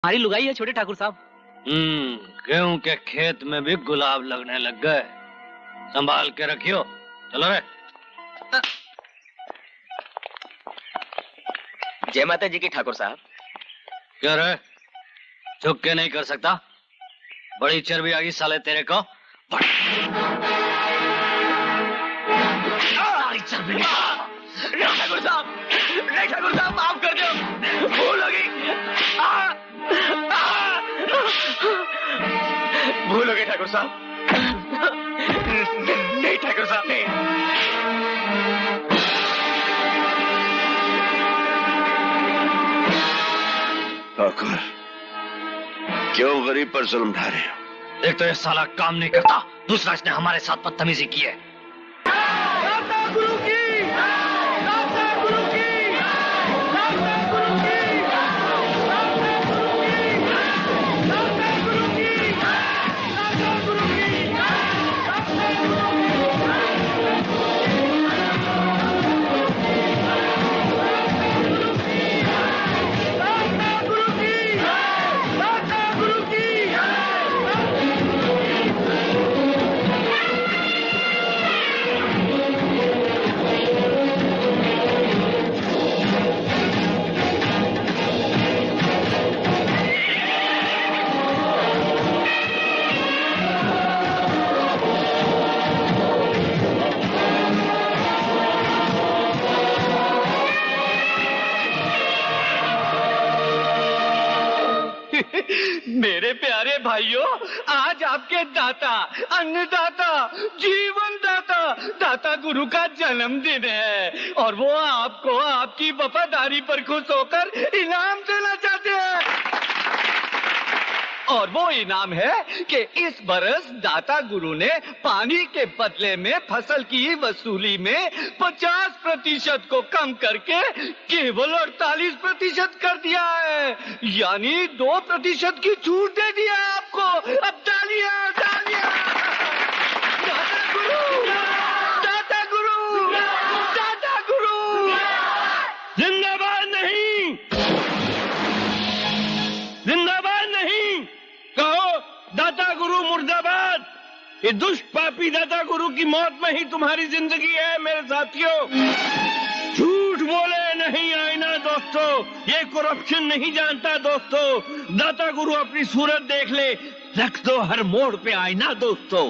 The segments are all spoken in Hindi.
हमारी लुगाई है छोटे ठाकुर साहब। गेहूं के खेत में भी गुलाब लगने लग गए। संभाल के रखियो। चलो रे। जय माता जी की ठाकुर साहब। क्या रे, चुप के नहीं कर सकता? बड़ी चर्बी आ गई साले तेरे को। चर्बी नहीं ठाकुर साहब, नहीं ठाकुर साहब, माफ कर दो, भूल हो गई, भूल हो गई ठाकुर साहब। नहीं ठाकुर साहब, नहीं। ठाकुर, क्यों गरीब पर जुल्म ढा रहे हो? एक तो ये साला काम नहीं करता, दूसरा इसने हमारे साथ बदतमीजी की है। गुरु की मेरे प्यारे भाइयों, आज आपके दाता, अन्नदाता, जीवन दाता, दाता गुरु का जन्मदिन है और वो आपको आपकी वफादारी पर खुश होकर इनाम देना चाहते हैं। और वो इनाम है कि इस बरस दाता गुरु ने पानी के बदले में फसल की वसूली में 50% को कम करके केवल 48% कर दिया है, यानी 2% की छूट दे दिया है आपको। अब तालियां, तालियां। दाता गुरु, दाता गुरु, दाता गुरु जिंदाबाद नहीं, जिंदाबाद नहीं, कहो दाता गुरु मुर्दाबाद। ये दुष्ट पापी दाता गुरु की मौत में ही तुम्हारी जिंदगी है मेरे साथियों। झूठ बोले नहीं आईना दोस्तों, ये करप्शन नहीं जानता दोस्तों। दाता गुरु अपनी सूरत देख ले, रख दो हर मोड़ पे आईना दोस्तों।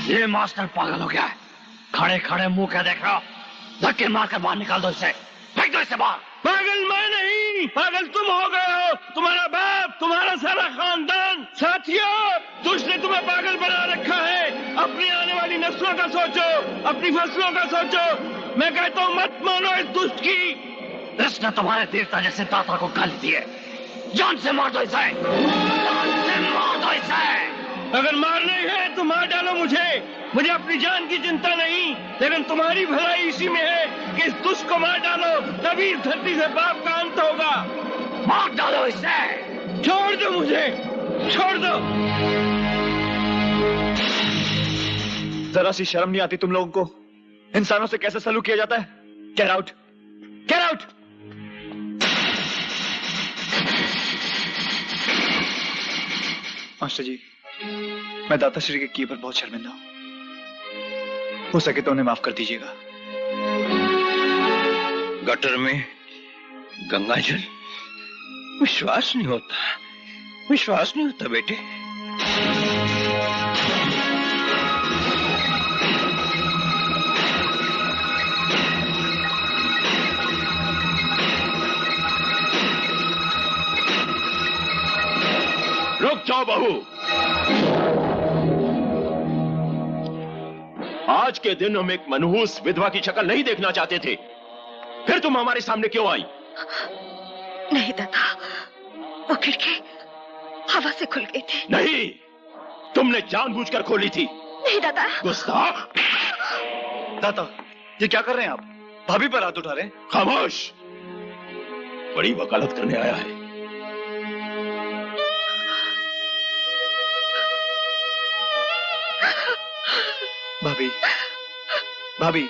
ये मास्टर पागल हो गया है, खड़े खड़े मुंह क्या देख रहा हो? धक्के मारकर बाहर निकाल दो इसे, फेंक दो इसे बाहर। पागल मैं नहीं, पागल तुम हो गए हो, तुम्हारा बाप, तुम्हारा सारा खानदान। साथियों, दुष्ट ने तुम्हें पागल बना रखा है। अपनी आने वाली नस्लों का सोचो, अपनी फसलों का सोचो। मैं कहता हूँ मत मानो इस दुष्ट की। इसने तुम्हारे देवता जैसे दाता को गाली दी है, जान से मार दो इसे, जान से मार दो इसे। अगर मारना है तो मार डालो मुझे अपनी जान की चिंता नहीं, लेकिन तुम्हारी भलाई इसी में है कि इस दुष्ट को मार डालो, तभी इस धरती से पाप का अंत होगा। मार डालो इसे। छोड़ दो मुझे, छोड़ दो। जरा सी शर्म नहीं आती तुम लोगों को? इंसानों से कैसे सलूक किया जाता है? Get out, get out. Master ji, मैं दाता श्री के किए पर बहुत शर्मिंदा हूं, हो सके तो उन्हें माफ कर दीजिएगा। गटर में गंगा जल, विश्वास नहीं होता, विश्वास नहीं होता बेटे। रुक जाओ बहू, आज के दिन हम एक मनहूस विधवा की शक्ल नहीं देखना चाहते थे, फिर तुम हमारे सामने क्यों आई? नहीं दादा, वो खिड़की हवा से खुल गई थी। नहीं, तुमने जानबूझकर खोली थी। नहीं दादा। गुस्ताख। दाता, ये क्या कर रहे हैं आप? भाभी पर हाथ उठा रहे हैं। खामोश, बड़ी वकालत करने आया है। भाभी, भाभी,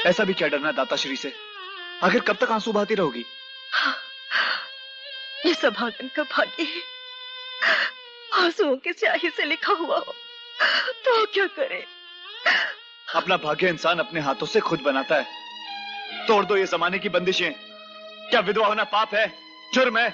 ऐसा भी क्या डरना दाता श्री से? आखिर कब तक आंसू बहाती रहोगी? ये सभागन का भाग्य है, आंसुओं की स्याही से लिखा हुआ हो तो क्या करे। अपना भाग्य इंसान अपने हाथों से खुद बनाता है। तोड़ दो ये जमाने की बंदिशें। क्या विधवा होना पाप है, जुर्म है?